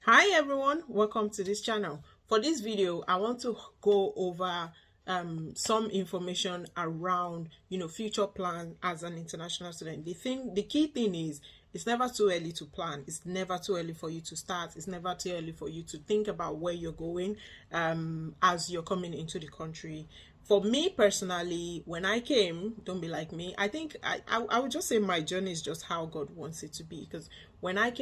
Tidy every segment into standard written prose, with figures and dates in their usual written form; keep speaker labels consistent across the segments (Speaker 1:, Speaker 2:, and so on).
Speaker 1: Hi everyone, welcome to this channel. For this video, I want to go over some information around future plan as an international student. The key thing is it's never too early to plan. It's never too early for you to start. It's never too early for you to think about where you're going as you're coming into the country. For me personally, when I came, don't be like me. I think I would just say my journey is just how God wants it to be. Because when I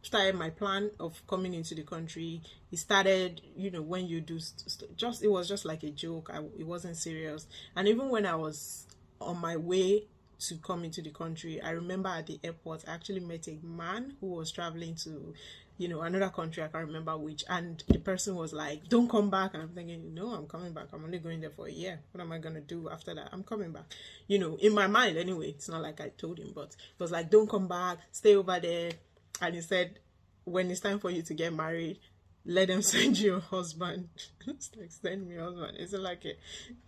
Speaker 1: started my plan of coming into the country, it started, when you do it was just like a joke. It wasn't serious. And even when I was on my way to come into the country, I remember at the airport I actually met a man who was traveling to another country. I can't remember which, and the person was like, don't come back. And I'm thinking, no, I'm coming back. I'm only going there for a year. What am I gonna do after that? I'm coming back, in my mind anyway. It's not like I told him, but it was like, don't come back, stay over there. And he said, when it's time for you to get married, let them send you a husband. It's like, send me a husband. Is it like a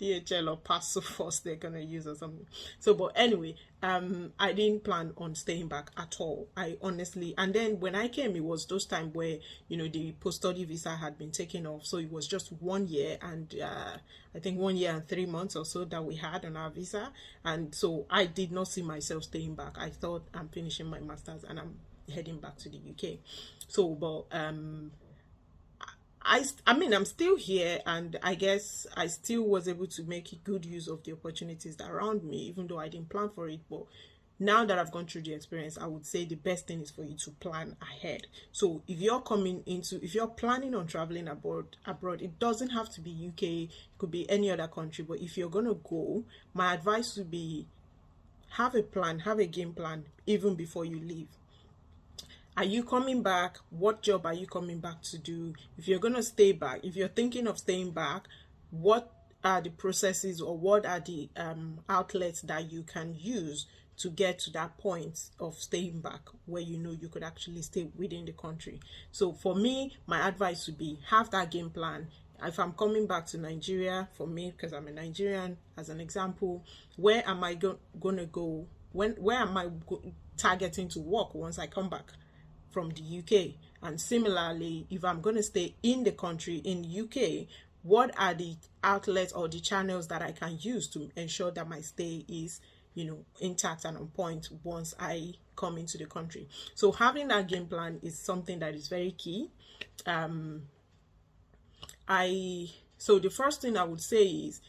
Speaker 1: DHL or Passo Force they're gonna use or something? So, but anyway, I didn't plan on staying back at all. I honestly, and then when I came, it was those times where the post-study visa had been taken off, so it was just 1 year and I think 1 year and 3 months or so that we had on our visa, and so I did not see myself staying back. I thought I'm finishing my masters and I'm heading back to the UK. So, but I mean, I'm still here, and I guess I still was able to make good use of the opportunities that are around me, even though I didn't plan for it. But now that I've gone through the experience, I would say the best thing is for you to plan ahead. So if you're planning on traveling abroad, it doesn't have to be UK, it could be any other country. But if you're gonna go, my advice would be have a plan, have a game plan even before you leave. Are you coming back? What job are you coming back to do? If you're going to stay back, if you're thinking of staying back, what are the processes or what are the outlets that you can use to get to that point of staying back where you could actually stay within the country? So for me, my advice would be have that game plan. If I'm coming back to Nigeria, for me, because I'm a Nigerian, as an example, where am I going to go? Where am I targeting to work once I come back from the UK? And similarly, if I'm going to stay in the country, in UK, what are the outlets or the channels that I can use to ensure that my stay is intact and on point once I come into the country? So having that game plan is something that is very key. So the first thing I would say is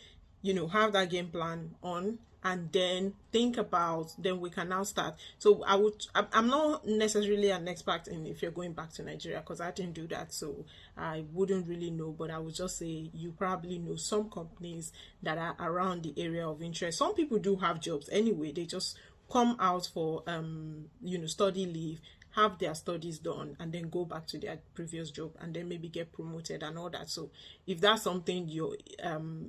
Speaker 1: have that game plan on, and then think about, then we can now start. So I'm not necessarily an expert in if you're going back to Nigeria, because I didn't do that, so I wouldn't really know. But I would just say you probably know some companies that are around the area of interest. Some people do have jobs anyway, they just come out for study leave, have their studies done, and then go back to their previous job, and then maybe get promoted and all that. So if that's something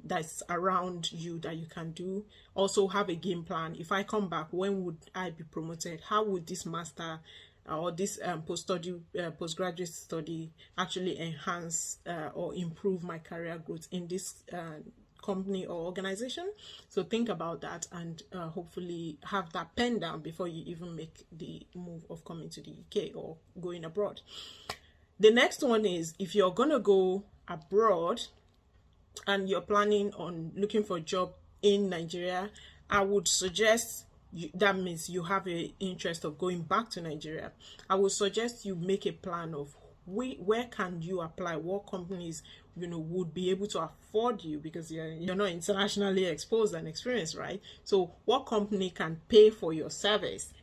Speaker 1: that's around you that you can do, also have a game plan. If I come back, when would I be promoted? How would this master or this postgraduate study actually enhance or improve my career growth in this company or organization? So think about that, and hopefully have that pen down before you even make the move of coming to the UK or going abroad. The next one is, if you're gonna go abroad and you're planning on looking for a job in Nigeria, I would suggest that means you have an interest of going back to Nigeria. I would suggest you make a plan of where can you apply, what companies would be able to afford you, because you're not internationally exposed and experienced, right? So what company can pay for your service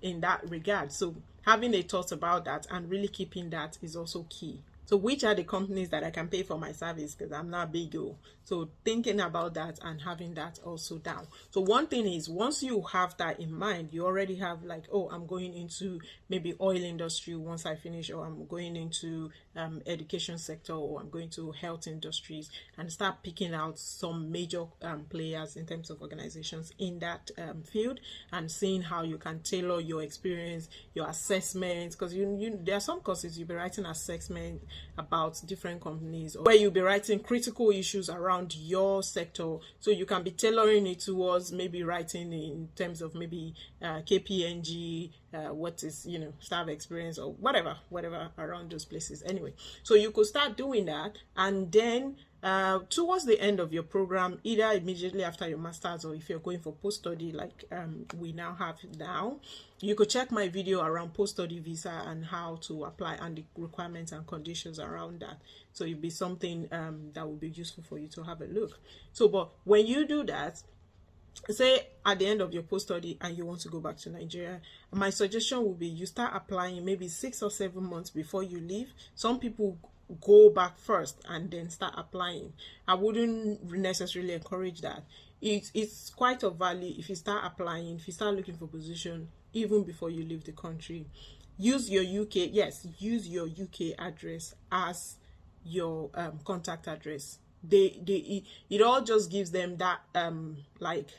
Speaker 1: in that regard? So having a thought about that and really keeping that is also key. So which are the companies that I can pay for my service, because I'm not big. So thinking about that and having that also down. So one thing is, once you have that in mind, you already have like, oh, I'm going into maybe oil industry once I finish, or I'm going into education sector, or I'm going to health industries, and start picking out some major players in terms of organizations in that field, and seeing how you can tailor your experience, your assessments, because there are some courses you'll be writing assessment about different companies, or where you'll be writing critical issues around around your sector, so you can be tailoring it towards maybe writing in terms of maybe KPMG, what is, you know, staff experience or whatever around those places. Anyway, so you could start doing that, and then towards the end of your program, either immediately after your master's, or if you're going for post-study like we now have now, you could check my video around post-study visa and how to apply and the requirements and conditions around that. So it'll be something that will be useful for you to have a look. So, but when you do that, say at the end of your post-study and you want to go back to Nigeria, my suggestion would be you start applying maybe 6 or 7 months before you leave. Some people go back first and then start applying. I wouldn't necessarily encourage that. It's quite of value if you start applying, if you start looking for position even before you leave the country. Use your UK, yes, use your UK address as your contact address. It all just gives them that like,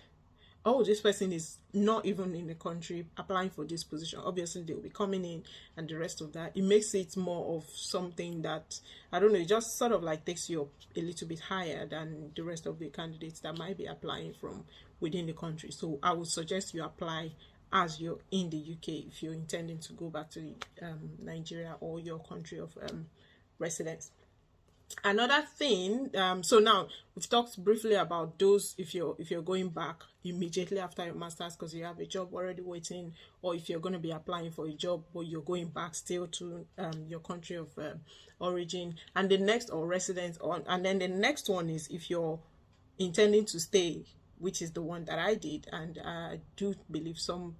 Speaker 1: oh, this person is not even in the country applying for this position. Obviously, they'll be coming in and the rest of that. It makes it more of something that, I don't know, it just sort of like takes you up a little bit higher than the rest of the candidates that might be applying from within the country. So I would suggest you apply as you're in the UK if you're intending to go back to Nigeria or your country of residence. Another thing, so now we've talked briefly about those if you're going back immediately after your master's because you have a job already waiting, or if you're going to be applying for a job but you're going back still to your country of origin, and the next, or residence, and then the next one is if you're intending to stay, which is the one that I did, and I do believe so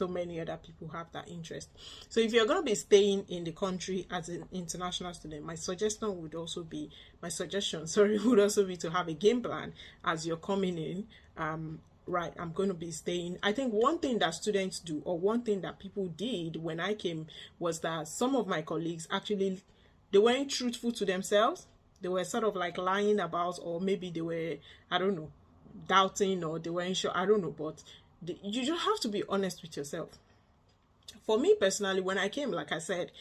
Speaker 1: many other people have that interest. So if you're going to be staying in the country as an international student, my suggestion would also be to have a game plan as you're coming in. Right, I'm going to be staying. I think one thing that students do, or one thing that people did when I came, was that some of my colleagues actually, they weren't truthful to themselves. They were sort of like lying about, or maybe they were, I don't know, doubting, or they weren't sure, I don't know, but you just have to be honest with yourself. For me personally, when I came, like I said,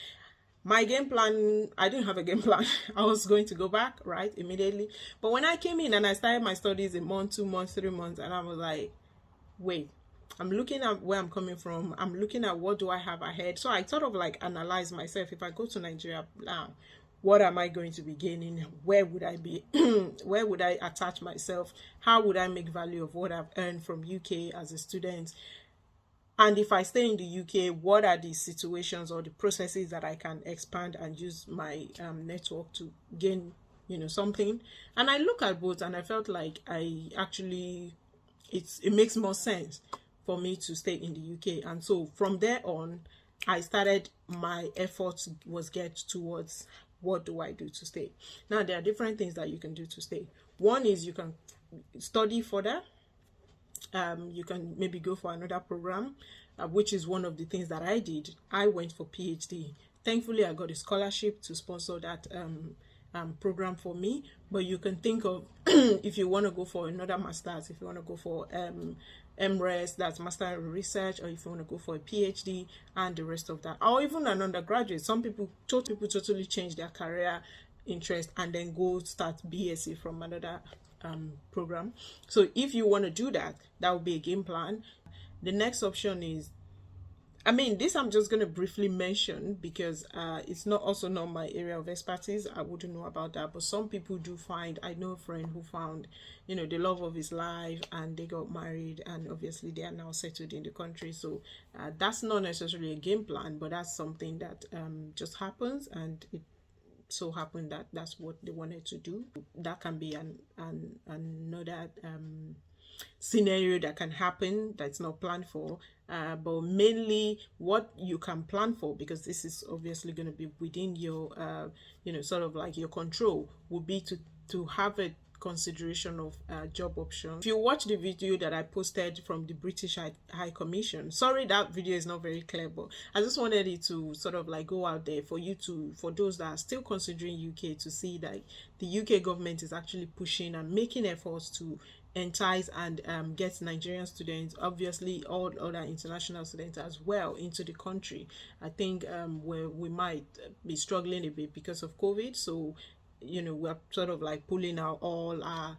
Speaker 1: my game plan, I didn't have a game plan. I was going to go back, right, immediately. But when I came in and I started my studies, a month, 2 months, 3 months, and I was like, wait, I'm looking at where I'm coming from. I'm looking at what do I have ahead. So I sort of like analyze myself. If I go to Nigeria now, what am I going to be gaining? Where would I be? Where would I attach myself? How would I make value of what I've earned from UK as a student? And if I stay in the UK, what are the situations or the processes that I can expand and use my network to gain, you know, something? And I look at both, and I felt like it makes more sense for me to stay in the UK. And so from there on, I started, my efforts was get towards, what do I do to stay? Now, there are different things that you can do to stay. One is you can study further. You can maybe go for another program, which is one of the things that I did. I went for PhD. Thankfully, I got a scholarship to sponsor that program for me. But you can think of, if you want to go for another master's, if you want to go for MRes, that's Master in Research, or if you want to go for a PhD and the rest of that, or even an undergraduate. Some people totally change their career interest and then go start BSc from another program. So if you want to do that, that would be a game plan. The next option is, I mean, this I'm just going to briefly mention because it's not my area of expertise. I wouldn't know about that, but some people do find, I know a friend who found, you know, the love of his life, and they got married, and obviously they are now settled in the country. So that's not necessarily a game plan, but that's something that just happens, and it so happened that that's what they wanted to do. That can be another scenario that can happen that's not planned for, but mainly what you can plan for, because this is obviously going to be within your sort of like your control, would be to have a consideration of job options. If you watch the video that I posted from the British High Commission, sorry that video is not very clear, but I just wanted it to sort of like go out there for those that are still considering UK, to see that the UK government is actually pushing and making efforts to entice and get Nigerian students, obviously all other international students as well, into the country. I think where we might be struggling a bit because of COVID, so we're sort of like pulling out all our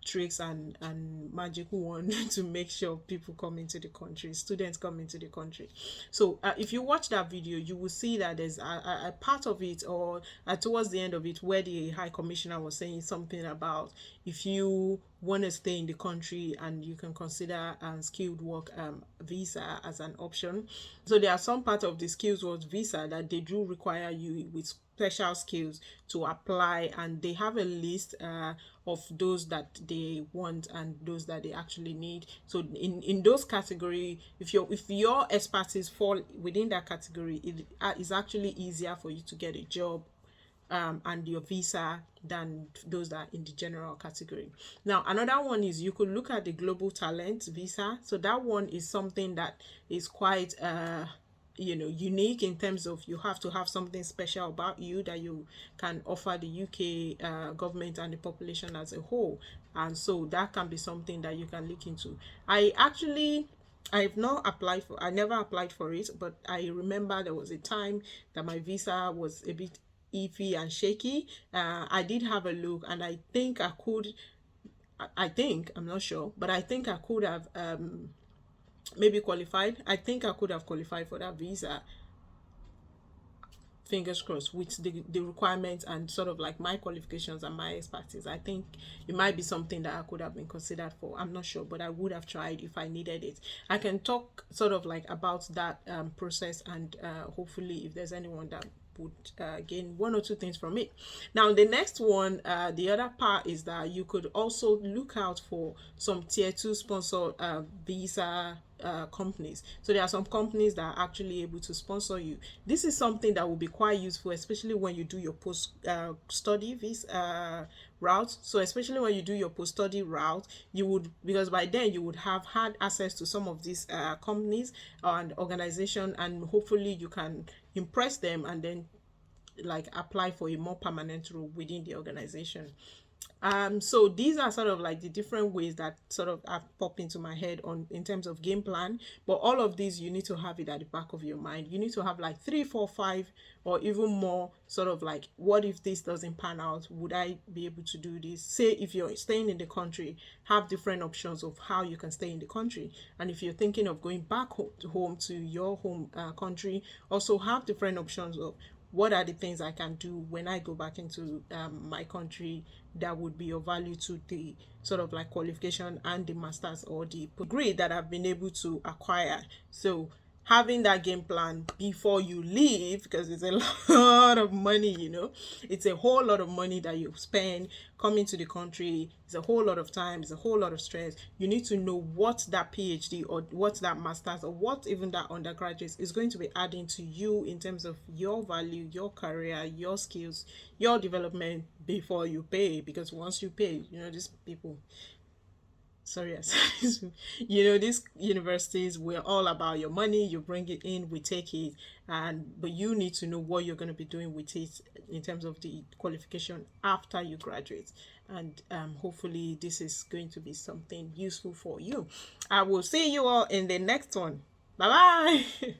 Speaker 1: tricks and magic wand to make sure people come into the country, students come into the country. So if you watch that video, you will see that there's a part of it, or towards the end of it, where the High Commissioner was saying something about if you want to stay in the country and you can consider skilled work visa as an option. So there are some part of the skilled work visa that they do require you with special skills to apply, and they have a list of those that they want and those that they actually need. So in those category, if your expertise fall within that category, it is actually easier for you to get a job and your visa than those that are in the general category. Now another one is you could look at the global talent visa. So that one is something that is quite unique in terms of you have to have something special about you that you can offer the UK government and the population as a whole, and so that can be something that you can look into. I've not applied for, I never applied for it, but I remember there was a time that my visa was a bit iffy and shaky. I did have a look, and I think I'm not sure, but I think I could have maybe qualified. I think I could have qualified for that visa, fingers crossed, with the requirements and sort of like my qualifications and my expertise. I think it might be something that I could have been considered for. I'm not sure, but I would have tried if I needed it. I can talk sort of like about that process, and hopefully if there's anyone that would gain one or two things from it. Now the next one, the other part is that you could also look out for some tier 2 sponsor visa companies. So there are some companies that are actually able to sponsor you. This is something that will be quite useful, especially when you do your post study visa route. So especially when you do your post study route, you would, because by then you would have had access to some of these companies and organization, and hopefully you can impress them and then like apply for a more permanent role within the organization. So these are sort of like the different ways that sort of have popped into my head on in terms of game plan. But all of these, you need to have it at the back of your mind. You need to have like 3, 4, 5 or even more sort of like, what if this doesn't pan out? Would I be able to do this? Say if you're staying in the country, have different options of how you can stay in the country. And if you're thinking of going back home to your home country, also have different options of what are the things I can do when I go back into my country that would be of value to the sort of like qualification and the master's or the degree that I've been able to acquire. So having that game plan before you leave, because it's a lot of money, it's a whole lot of money that you spend coming to the country. It's a whole lot of time, it's a whole lot of stress. You need to know what that PhD or what that master's or what even that undergraduate is going to be adding to you in terms of your value, your career, your skills, your development before you pay. Because once you pay, these people, sorry, these universities, we're all about your money. You bring it in, we take it, but you need to know what you're going to be doing with it in terms of the qualification after you graduate. And hopefully this is going to be something useful for you. I will see you all in the next one. Bye bye.